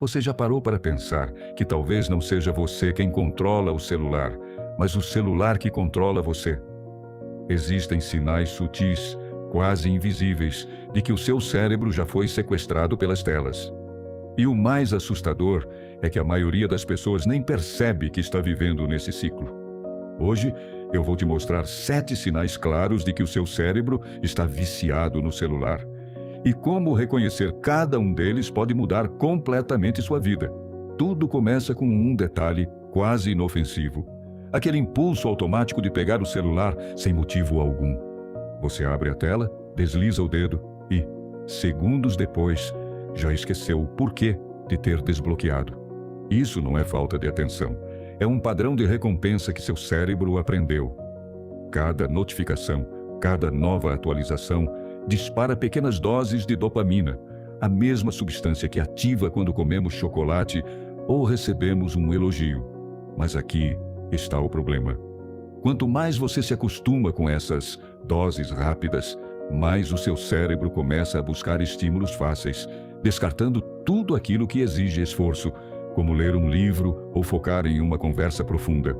Você já parou para pensar que talvez não seja você quem controla o celular, mas o celular que controla você? Existem sinais sutis, quase invisíveis, de que o seu cérebro já foi sequestrado pelas telas. E o mais assustador é que a maioria das pessoas nem percebe que está vivendo nesse ciclo. Hoje, eu vou te mostrar 7 sinais claros de que o seu cérebro está viciado no celular. E como reconhecer cada um deles pode mudar completamente sua vida. Tudo começa com um detalhe quase inofensivo. Aquele impulso automático de pegar o celular sem motivo algum. Você abre a tela, desliza o dedo e, segundos depois, já esqueceu o porquê de ter desbloqueado. Isso não é falta de atenção. É um padrão de recompensa que seu cérebro aprendeu. Cada notificação, cada nova atualização dispara pequenas doses de dopamina, a mesma substância que ativa quando comemos chocolate ou recebemos um elogio. Mas aqui está o problema. Quanto mais você se acostuma com essas doses rápidas, mais o seu cérebro começa a buscar estímulos fáceis, descartando tudo aquilo que exige esforço, como ler um livro ou focar em uma conversa profunda.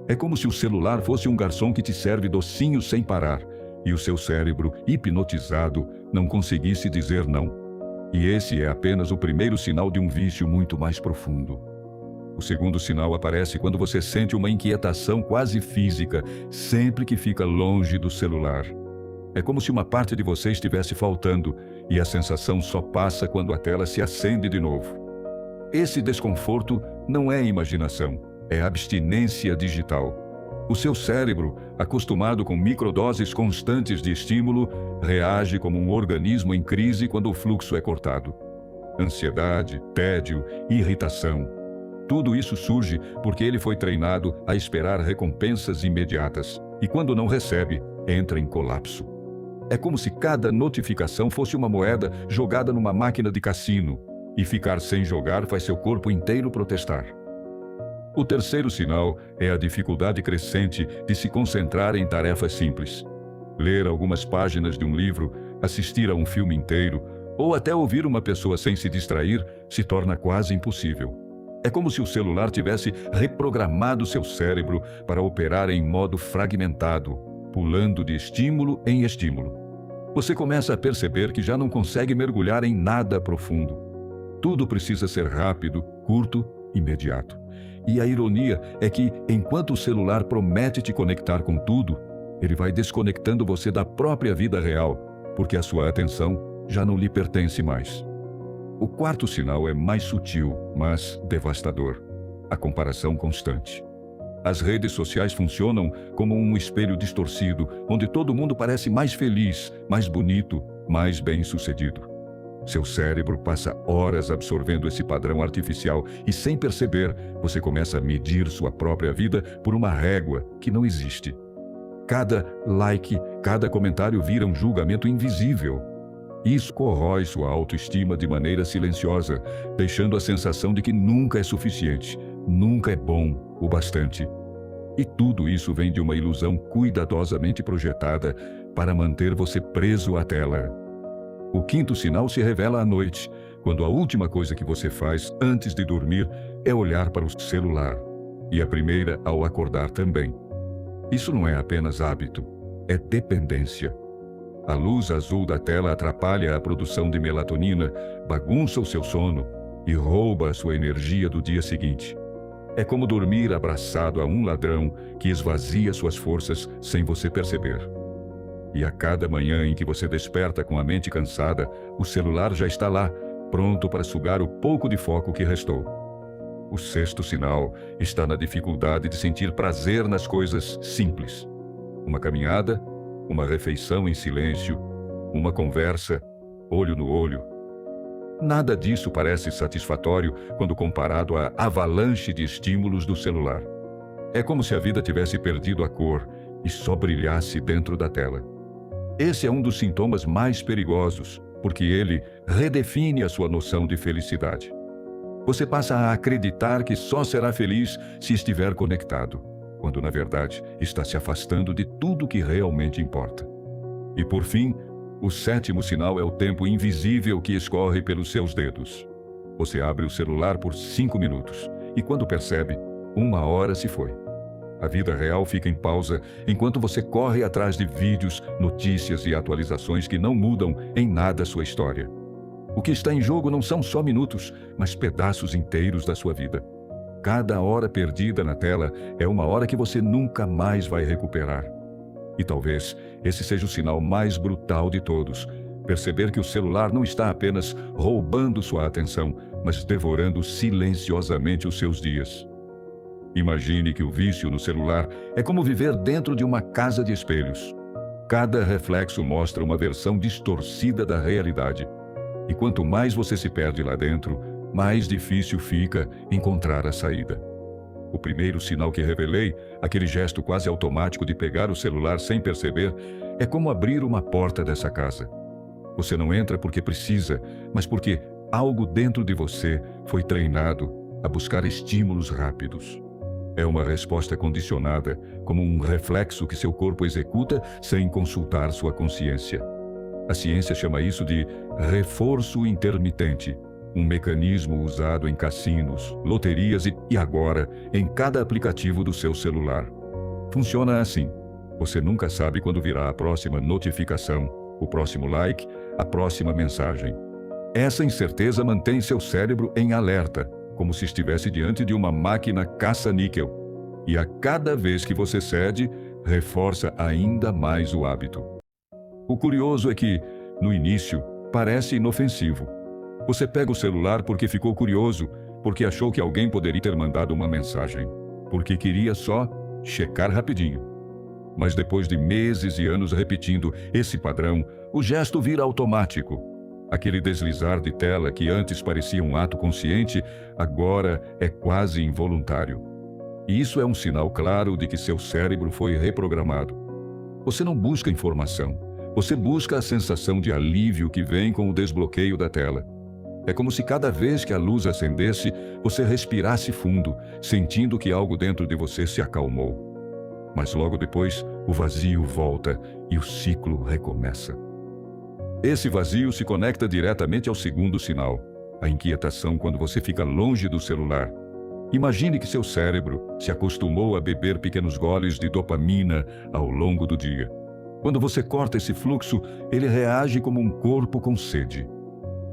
É como se o celular fosse um garçom que te serve docinhos sem parar, e o seu cérebro, hipnotizado, não conseguisse dizer não. E esse é apenas o primeiro sinal de um vício muito mais profundo. O segundo sinal aparece quando você sente uma inquietação quase física, sempre que fica longe do celular. É como se uma parte de você estivesse faltando, e a sensação só passa quando a tela se acende de novo. Esse desconforto não é imaginação, é abstinência digital. O seu cérebro, acostumado com microdoses constantes de estímulo, reage como um organismo em crise quando o fluxo é cortado. Ansiedade, tédio, irritação. Tudo isso surge porque ele foi treinado a esperar recompensas imediatas e, quando não recebe, entra em colapso. É como se cada notificação fosse uma moeda jogada numa máquina de cassino, e ficar sem jogar faz seu corpo inteiro protestar. O terceiro sinal é a dificuldade crescente de se concentrar em tarefas simples. Ler algumas páginas de um livro, assistir a um filme inteiro, ou até ouvir uma pessoa sem se distrair, se torna quase impossível. É como se o celular tivesse reprogramado seu cérebro para operar em modo fragmentado, pulando de estímulo em estímulo. Você começa a perceber que já não consegue mergulhar em nada profundo. Tudo precisa ser rápido, curto, imediato. E a ironia é que, enquanto o celular promete te conectar com tudo, ele vai desconectando você da própria vida real, porque a sua atenção já não lhe pertence mais. O quarto sinal é mais sutil, mas devastador: a comparação constante. As redes sociais funcionam como um espelho distorcido, onde todo mundo parece mais feliz, mais bonito, mais bem-sucedido. Seu cérebro passa horas absorvendo esse padrão artificial e, sem perceber, você começa a medir sua própria vida por uma régua que não existe. Cada like, cada comentário vira um julgamento invisível. Isso corrói sua autoestima de maneira silenciosa, deixando a sensação de que nunca é suficiente, nunca é bom o bastante. E tudo isso vem de uma ilusão cuidadosamente projetada para manter você preso à tela. O quinto sinal se revela à noite, quando a última coisa que você faz antes de dormir é olhar para o celular, e a primeira ao acordar também. Isso não é apenas hábito, é dependência. A luz azul da tela atrapalha a produção de melatonina, bagunça o seu sono e rouba a sua energia do dia seguinte. É como dormir abraçado a um ladrão que esvazia suas forças sem você perceber. E a cada manhã em que você desperta com a mente cansada, o celular já está lá, pronto para sugar o pouco de foco que restou. O sexto sinal está na dificuldade de sentir prazer nas coisas simples. Uma caminhada, uma refeição em silêncio, uma conversa, olho no olho. Nada disso parece satisfatório quando comparado à avalanche de estímulos do celular. É como se a vida tivesse perdido a cor e só brilhasse dentro da tela. Esse é um dos sintomas mais perigosos, porque ele redefine a sua noção de felicidade. Você passa a acreditar que só será feliz se estiver conectado, quando na verdade está se afastando de tudo que realmente importa. E por fim, o sétimo sinal é o tempo invisível que escorre pelos seus dedos. Você abre o celular por 5 minutos e, quando percebe, 1 hora se foi. A vida real fica em pausa enquanto você corre atrás de vídeos, notícias e atualizações que não mudam em nada a sua história. O que está em jogo não são só minutos, mas pedaços inteiros da sua vida. Cada hora perdida na tela é 1 hora que você nunca mais vai recuperar. E talvez esse seja o sinal mais brutal de todos: perceber que o celular não está apenas roubando sua atenção, mas devorando silenciosamente os seus dias. Imagine que o vício no celular é como viver dentro de uma casa de espelhos. Cada reflexo mostra uma versão distorcida da realidade. E quanto mais você se perde lá dentro, mais difícil fica encontrar a saída. O primeiro sinal que revelei, aquele gesto quase automático de pegar o celular sem perceber, é como abrir uma porta dessa casa. Você não entra porque precisa, mas porque algo dentro de você foi treinado a buscar estímulos rápidos. É uma resposta condicionada, como um reflexo que seu corpo executa sem consultar sua consciência. A ciência chama isso de reforço intermitente, um mecanismo usado em cassinos, loterias e agora em cada aplicativo do seu celular. Funciona assim: você nunca sabe quando virá a próxima notificação, o próximo like, a próxima mensagem. Essa incerteza mantém seu cérebro em alerta, como se estivesse diante de uma máquina caça-níquel. E a cada vez que você cede, reforça ainda mais o hábito. O curioso é que, no início, parece inofensivo. Você pega o celular porque ficou curioso, porque achou que alguém poderia ter mandado uma mensagem, porque queria só checar rapidinho. Mas depois de meses e anos repetindo esse padrão, o gesto vira automático. Aquele deslizar de tela que antes parecia um ato consciente, agora é quase involuntário. E isso é um sinal claro de que seu cérebro foi reprogramado. Você não busca informação, você busca a sensação de alívio que vem com o desbloqueio da tela. É como se cada vez que a luz acendesse, você respirasse fundo, sentindo que algo dentro de você se acalmou. Mas logo depois, o vazio volta e o ciclo recomeça. Esse vazio se conecta diretamente ao segundo sinal, a inquietação quando você fica longe do celular. Imagine que seu cérebro se acostumou a beber pequenos goles de dopamina ao longo do dia. Quando você corta esse fluxo, ele reage como um corpo com sede.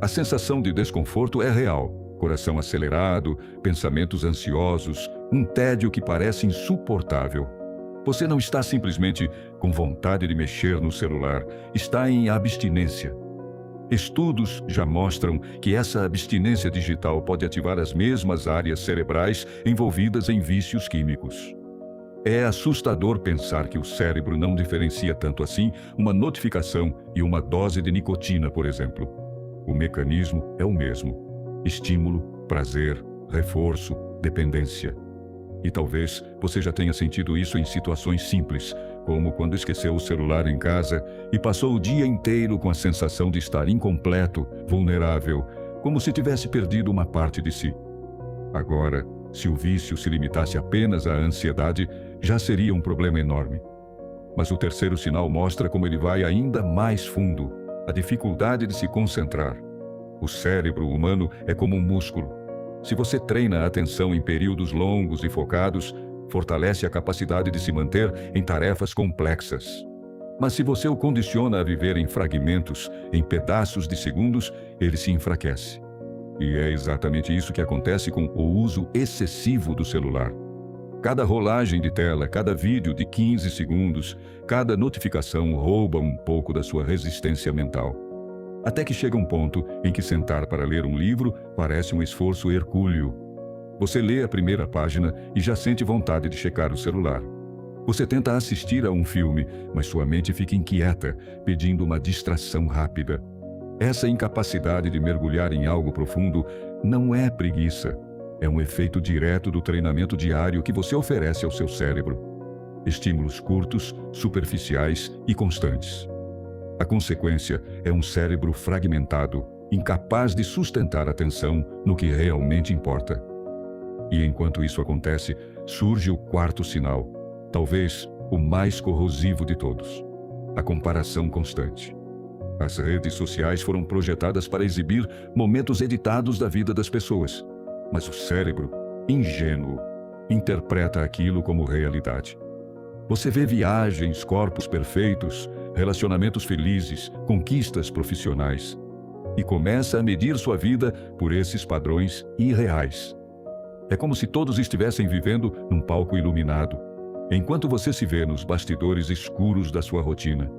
A sensação de desconforto é real: coração acelerado, pensamentos ansiosos, um tédio que parece insuportável. Você não está simplesmente com vontade de mexer no celular, está em abstinência. Estudos já mostram que essa abstinência digital pode ativar as mesmas áreas cerebrais envolvidas em vícios químicos. É assustador pensar que o cérebro não diferencia tanto assim uma notificação e uma dose de nicotina, por exemplo. O mecanismo é o mesmo: estímulo, prazer, reforço, dependência. E talvez você já tenha sentido isso em situações simples, como quando esqueceu o celular em casa e passou o dia inteiro com a sensação de estar incompleto, vulnerável, como se tivesse perdido uma parte de si. Agora, se o vício se limitasse apenas à ansiedade, já seria um problema enorme. Mas o terceiro sinal mostra como ele vai ainda mais fundo: a dificuldade de se concentrar. O cérebro humano é como um músculo. Se você treina a atenção em períodos longos e focados, fortalece a capacidade de se manter em tarefas complexas. Mas se você o condiciona a viver em fragmentos, em pedaços de segundos, ele se enfraquece. E é exatamente isso que acontece com o uso excessivo do celular. Cada rolagem de tela, cada vídeo de 15 segundos, cada notificação rouba um pouco da sua resistência mental. Até que chega um ponto em que sentar para ler um livro parece um esforço hercúleo. Você lê a primeira página e já sente vontade de checar o celular. Você tenta assistir a um filme, mas sua mente fica inquieta, pedindo uma distração rápida. Essa incapacidade de mergulhar em algo profundo não é preguiça. É um efeito direto do treinamento diário que você oferece ao seu cérebro. Estímulos curtos, superficiais e constantes. A consequência é um cérebro fragmentado, incapaz de sustentar atenção no que realmente importa. E enquanto isso acontece, surge o quarto sinal, talvez o mais corrosivo de todos: a comparação constante. As redes sociais foram projetadas para exibir momentos editados da vida das pessoas. Mas o cérebro, ingênuo, interpreta aquilo como realidade. Você vê viagens, corpos perfeitos, relacionamentos felizes, conquistas profissionais e começa a medir sua vida por esses padrões irreais. É como se todos estivessem vivendo num palco iluminado, enquanto você se vê nos bastidores escuros da sua rotina.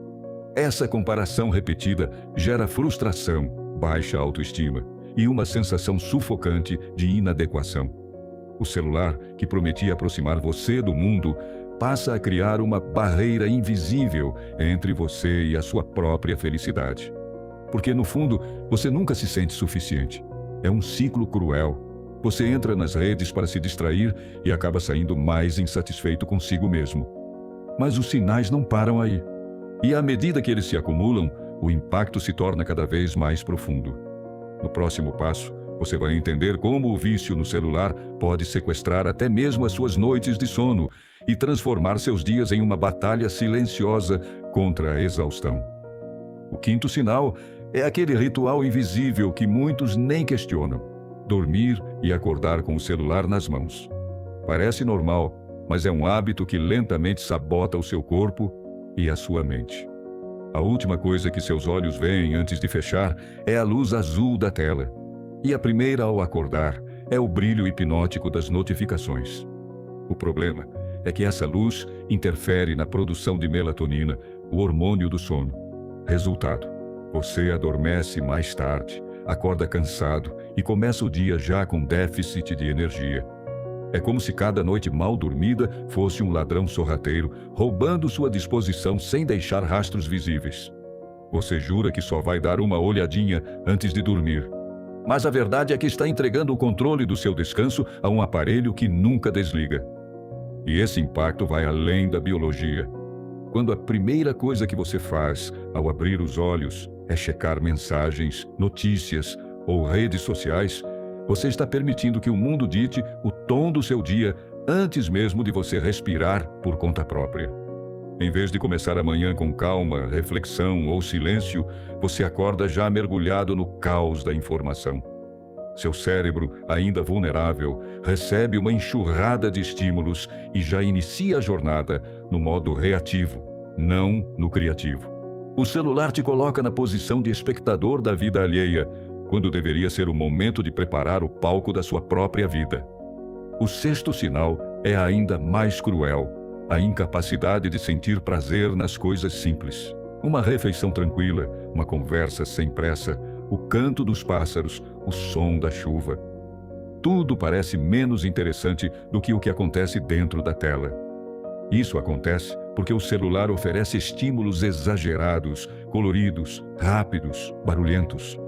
Essa comparação repetida gera frustração, baixa autoestima e uma sensação sufocante de inadequação. O celular, que prometia aproximar você do mundo, passa a criar uma barreira invisível entre você e a sua própria felicidade. Porque, no fundo, você nunca se sente suficiente. É um ciclo cruel. Você entra nas redes para se distrair e acaba saindo mais insatisfeito consigo mesmo. Mas os sinais não param aí. E à medida que eles se acumulam, o impacto se torna cada vez mais profundo. No próximo passo, você vai entender como o vício no celular pode sequestrar até mesmo as suas noites de sono e transformar seus dias em uma batalha silenciosa contra a exaustão. O quinto sinal é aquele ritual invisível que muitos nem questionam: dormir e acordar com o celular nas mãos. Parece normal, mas é um hábito que lentamente sabota o seu corpo e a sua mente. A última coisa que seus olhos veem antes de fechar é a luz azul da tela. E a primeira ao acordar é o brilho hipnótico das notificações. O problema é que essa luz interfere na produção de melatonina, o hormônio do sono. Resultado: você adormece mais tarde, acorda cansado e começa o dia já com déficit de energia. É como se cada noite mal dormida fosse um ladrão sorrateiro, roubando sua disposição sem deixar rastros visíveis. Você jura que só vai dar uma olhadinha antes de dormir. Mas a verdade é que está entregando o controle do seu descanso a um aparelho que nunca desliga. E esse impacto vai além da biologia. Quando a primeira coisa que você faz ao abrir os olhos é checar mensagens, notícias ou redes sociais, você está permitindo que o mundo dite o tom do seu dia antes mesmo de você respirar por conta própria. Em vez de começar a manhã com calma, reflexão ou silêncio, você acorda já mergulhado no caos da informação. Seu cérebro, ainda vulnerável, recebe uma enxurrada de estímulos e já inicia a jornada no modo reativo, não no criativo. O celular te coloca na posição de espectador da vida alheia, quando deveria ser o momento de preparar o palco da sua própria vida. O sexto sinal é ainda mais cruel: a incapacidade de sentir prazer nas coisas simples. Uma refeição tranquila, uma conversa sem pressa, o canto dos pássaros, o som da chuva. Tudo parece menos interessante do que o que acontece dentro da tela. Isso acontece porque o celular oferece estímulos exagerados, coloridos, rápidos, barulhentos.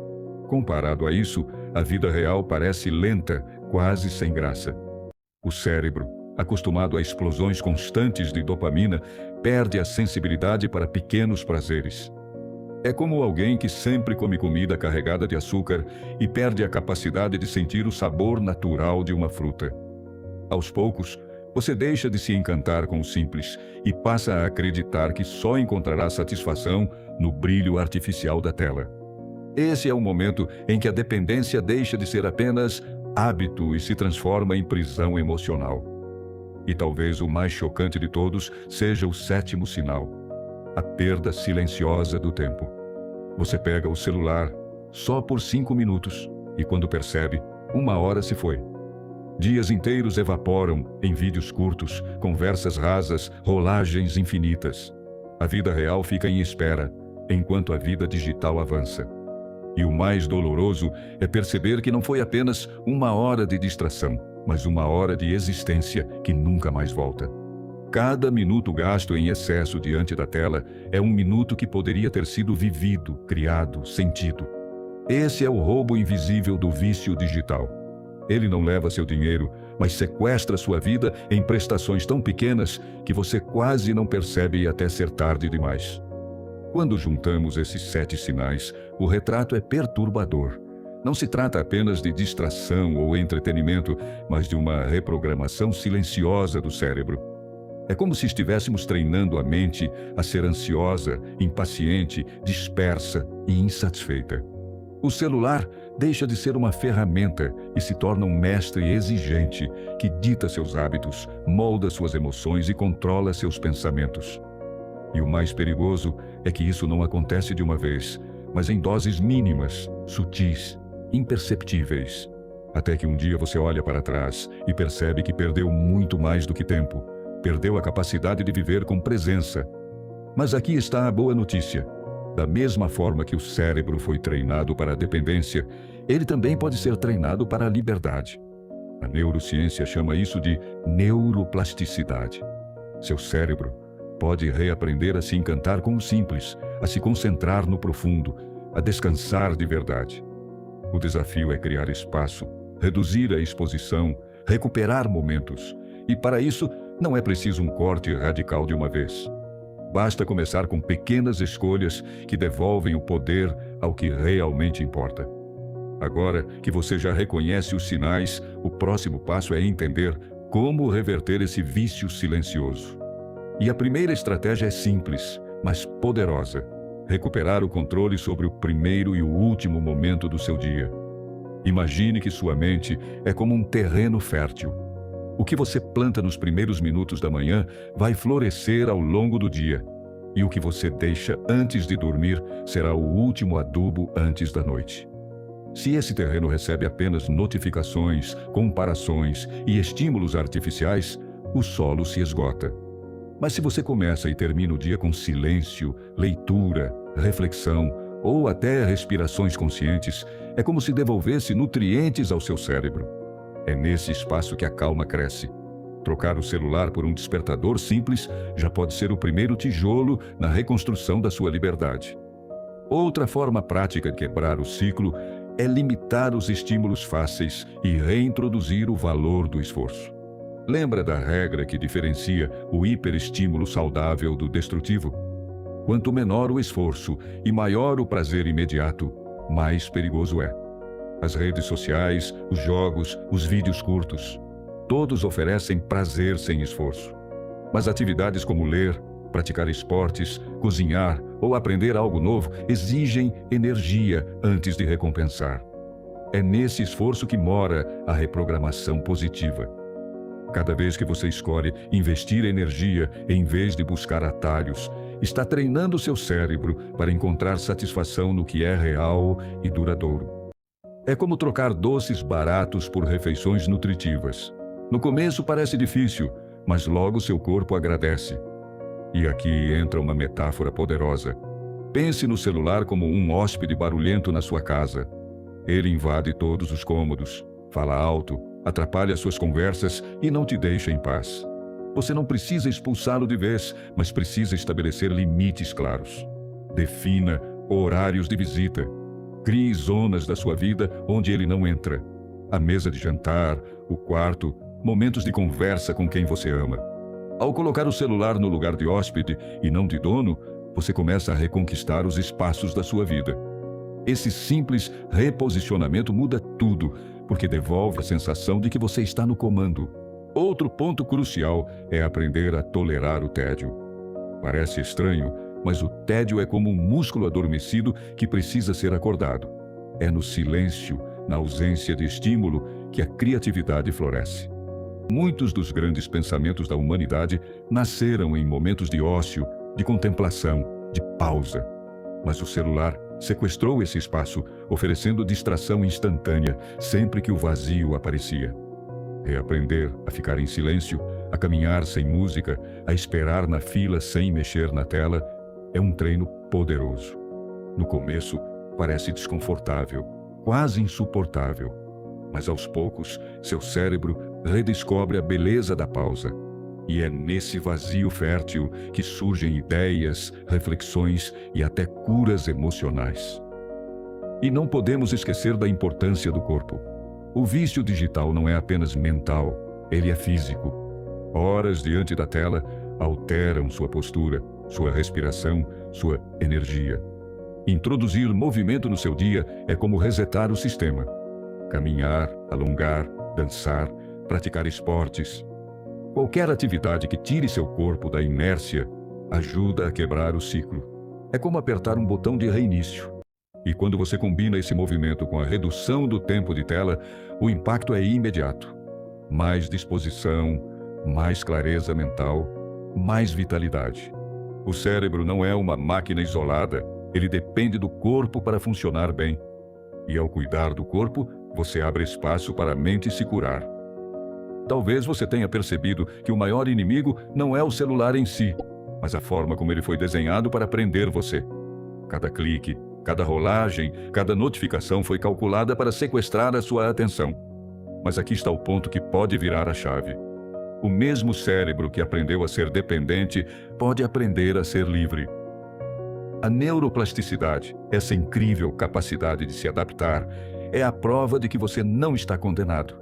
Comparado a isso, a vida real parece lenta, quase sem graça. O cérebro, acostumado a explosões constantes de dopamina, perde a sensibilidade para pequenos prazeres. É como alguém que sempre come comida carregada de açúcar e perde a capacidade de sentir o sabor natural de uma fruta. Aos poucos, você deixa de se encantar com o simples e passa a acreditar que só encontrará satisfação no brilho artificial da tela. Esse é o momento em que a dependência deixa de ser apenas hábito e se transforma em prisão emocional. E talvez o mais chocante de todos seja o sétimo sinal: a perda silenciosa do tempo. Você pega o celular só por 5 minutos e, quando percebe, 1 hora se foi. Dias inteiros evaporam em vídeos curtos, conversas rasas, rolagens infinitas. A vida real fica em espera, enquanto a vida digital avança. E o mais doloroso é perceber que não foi apenas 1 hora de distração, mas 1 hora de existência que nunca mais volta. Cada minuto gasto em excesso diante da tela é um minuto que poderia ter sido vivido, criado, sentido. Esse é o roubo invisível do vício digital. Ele não leva seu dinheiro, mas sequestra sua vida em prestações tão pequenas que você quase não percebe até ser tarde demais. Quando juntamos esses 7 sinais, o retrato é perturbador. Não se trata apenas de distração ou entretenimento, mas de uma reprogramação silenciosa do cérebro. É como se estivéssemos treinando a mente a ser ansiosa, impaciente, dispersa e insatisfeita. O celular deixa de ser uma ferramenta e se torna um mestre exigente que dita seus hábitos, molda suas emoções e controla seus pensamentos. E o mais perigoso é que isso não acontece de uma vez, mas em doses mínimas, sutis, imperceptíveis. Até que um dia você olha para trás e percebe que perdeu muito mais do que tempo. Perdeu a capacidade de viver com presença. Mas aqui está a boa notícia. Da mesma forma que o cérebro foi treinado para a dependência, ele também pode ser treinado para a liberdade. A neurociência chama isso de neuroplasticidade. Seu cérebro pode reaprender a se encantar com o simples, a se concentrar no profundo, a descansar de verdade. O desafio é criar espaço, reduzir a exposição, recuperar momentos. E para isso, não é preciso um corte radical de uma vez. Basta começar com pequenas escolhas que devolvem o poder ao que realmente importa. Agora que você já reconhece os sinais, o próximo passo é entender como reverter esse vício silencioso. E a primeira estratégia é simples, mas poderosa. Recuperar o controle sobre o primeiro e o último momento do seu dia. Imagine que sua mente é como um terreno fértil. O que você planta nos primeiros minutos da manhã vai florescer ao longo do dia. E o que você deixa antes de dormir será o último adubo antes da noite. Se esse terreno recebe apenas notificações, comparações e estímulos artificiais, o solo se esgota. Mas se você começa e termina o dia com silêncio, leitura, reflexão ou até respirações conscientes, é como se devolvesse nutrientes ao seu cérebro. É nesse espaço que a calma cresce. Trocar o celular por um despertador simples já pode ser o primeiro tijolo na reconstrução da sua liberdade. Outra forma prática de quebrar o ciclo é limitar os estímulos fáceis e reintroduzir o valor do esforço. Lembra da regra que diferencia o hiperestímulo saudável do destrutivo? Quanto menor o esforço e maior o prazer imediato, mais perigoso é. As redes sociais, os jogos, os vídeos curtos, todos oferecem prazer sem esforço. Mas atividades como ler, praticar esportes, cozinhar ou aprender algo novo exigem energia antes de recompensar. É nesse esforço que mora a reprogramação positiva. Cada vez que você escolhe investir energia em vez de buscar atalhos, está treinando seu cérebro para encontrar satisfação no que é real e duradouro. É como trocar doces baratos por refeições nutritivas. No começo parece difícil, mas logo seu corpo agradece. E aqui entra uma metáfora poderosa. Pense no celular como um hóspede barulhento na sua casa. Ele invade todos os cômodos, fala alto, atrapalha suas conversas e não te deixa em paz. Você não precisa expulsá-lo de vez, mas precisa estabelecer limites claros. Defina horários de visita. Crie zonas da sua vida onde ele não entra. A mesa de jantar, o quarto, momentos de conversa com quem você ama. Ao colocar o celular no lugar de hóspede e não de dono, você começa a reconquistar os espaços da sua vida. Esse simples reposicionamento muda tudo, porque devolve a sensação de que você está no comando. Outro ponto crucial é aprender a tolerar o tédio. Parece estranho, mas o tédio é como um músculo adormecido que precisa ser acordado. É no silêncio, na ausência de estímulo, que a criatividade floresce. Muitos dos grandes pensamentos da humanidade nasceram em momentos de ócio, de contemplação, de pausa. Mas o celular sequestrou esse espaço, oferecendo distração instantânea sempre que o vazio aparecia. Reaprender a ficar em silêncio, a caminhar sem música, a esperar na fila sem mexer na tela, é um treino poderoso. No começo, parece desconfortável, quase insuportável. Mas aos poucos, seu cérebro redescobre a beleza da pausa. E é nesse vazio fértil que surgem ideias, reflexões e até curas emocionais. E não podemos esquecer da importância do corpo. O vício digital não é apenas mental, ele é físico. Horas diante da tela alteram sua postura, sua respiração, sua energia. Introduzir movimento no seu dia é como resetar o sistema. Caminhar, alongar, dançar, praticar esportes. Qualquer atividade que tire seu corpo da inércia ajuda a quebrar o ciclo. É como apertar um botão de reinício. E quando você combina esse movimento com a redução do tempo de tela, o impacto é imediato. Mais disposição, mais clareza mental, mais vitalidade. O cérebro não é uma máquina isolada, ele depende do corpo para funcionar bem. E ao cuidar do corpo, você abre espaço para a mente se curar. Talvez você tenha percebido que o maior inimigo não é o celular em si, mas a forma como ele foi desenhado para prender você. Cada clique, cada rolagem, cada notificação foi calculada para sequestrar a sua atenção. Mas aqui está o ponto que pode virar a chave. O mesmo cérebro que aprendeu a ser dependente pode aprender a ser livre. A neuroplasticidade, essa incrível capacidade de se adaptar, é a prova de que você não está condenado.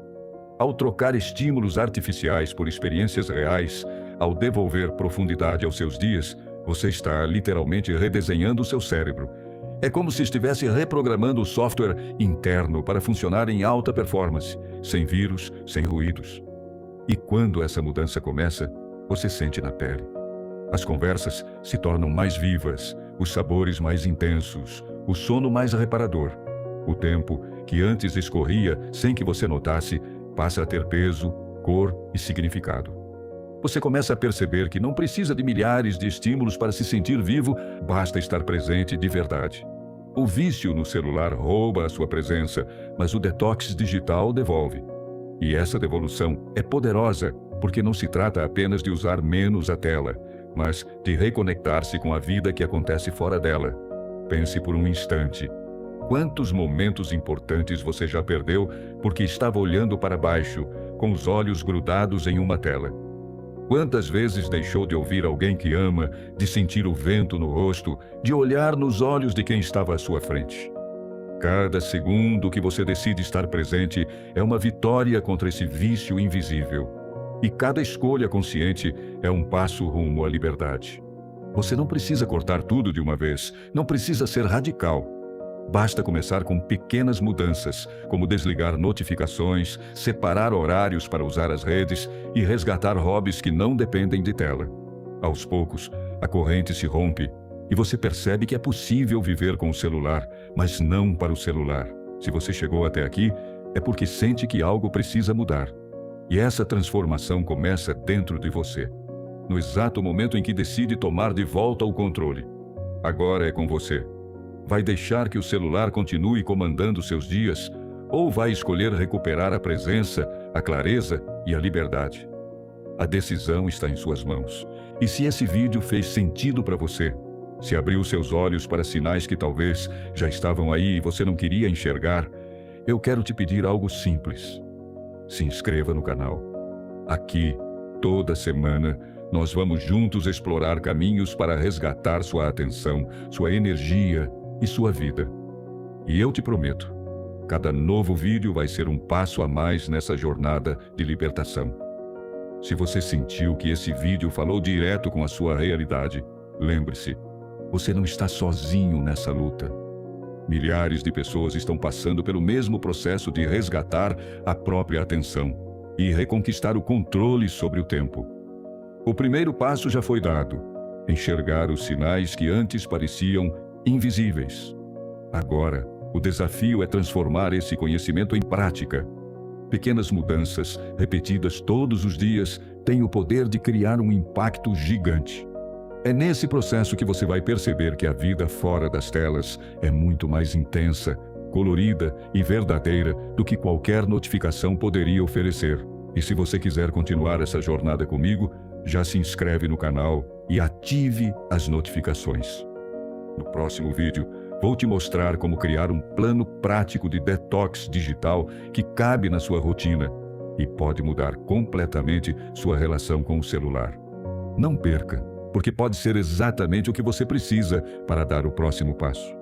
Ao trocar estímulos artificiais por experiências reais, ao devolver profundidade aos seus dias, você está literalmente redesenhando o seu cérebro. É como se estivesse reprogramando o software interno para funcionar em alta performance, sem vírus, sem ruídos. E quando essa mudança começa, você sente na pele. As conversas se tornam mais vivas, os sabores mais intensos, o sono mais reparador. O tempo, que antes escorria sem que você notasse, passa a ter peso, cor e significado. Você começa a perceber que não precisa de milhares de estímulos para se sentir vivo, basta estar presente de verdade. O vício no celular rouba a sua presença, mas o detox digital devolve. E essa devolução é poderosa, porque não se trata apenas de usar menos a tela, mas de reconectar-se com a vida que acontece fora dela. Pense por um instante. Quantos momentos importantes você já perdeu porque estava olhando para baixo, com os olhos grudados em uma tela? Quantas vezes deixou de ouvir alguém que ama, de sentir o vento no rosto, de olhar nos olhos de quem estava à sua frente? Cada segundo que você decide estar presente é uma vitória contra esse vício invisível. E cada escolha consciente é um passo rumo à liberdade. Você não precisa cortar tudo de uma vez, não precisa ser radical. Basta começar com pequenas mudanças, como desligar notificações, separar horários para usar as redes e resgatar hobbies que não dependem de tela. Aos poucos, a corrente se rompe e você percebe que é possível viver com o celular, mas não para o celular. Se você chegou até aqui, é porque sente que algo precisa mudar. E essa transformação começa dentro de você, no exato momento em que decide tomar de volta o controle. Agora é com você. Vai deixar que o celular continue comandando seus dias ou vai escolher recuperar a presença, a clareza e a liberdade? A decisão está em suas mãos. E se esse vídeo fez sentido para você, se abriu seus olhos para sinais que talvez já estavam aí e você não queria enxergar, eu quero te pedir algo simples. Se inscreva no canal. Aqui, toda semana, nós vamos juntos explorar caminhos para resgatar sua atenção, sua energia e sua vida. E eu te prometo, cada novo vídeo vai ser um passo a mais nessa jornada de libertação. Se você sentiu que esse vídeo falou direto com a sua realidade, lembre-se, você não está sozinho nessa luta. Milhares de pessoas estão passando pelo mesmo processo de resgatar a própria atenção e reconquistar o controle sobre o tempo. O primeiro passo já foi dado: enxergar os sinais que antes pareciam invisíveis. Agora, o desafio é transformar esse conhecimento em prática. Pequenas mudanças, repetidas todos os dias, têm o poder de criar um impacto gigante. É nesse processo que você vai perceber que a vida fora das telas é muito mais intensa, colorida e verdadeira do que qualquer notificação poderia oferecer. E se você quiser continuar essa jornada comigo, já se inscreve no canal e ative as notificações. No próximo vídeo, vou te mostrar como criar um plano prático de detox digital que cabe na sua rotina e pode mudar completamente sua relação com o celular. Não perca, porque pode ser exatamente o que você precisa para dar o próximo passo.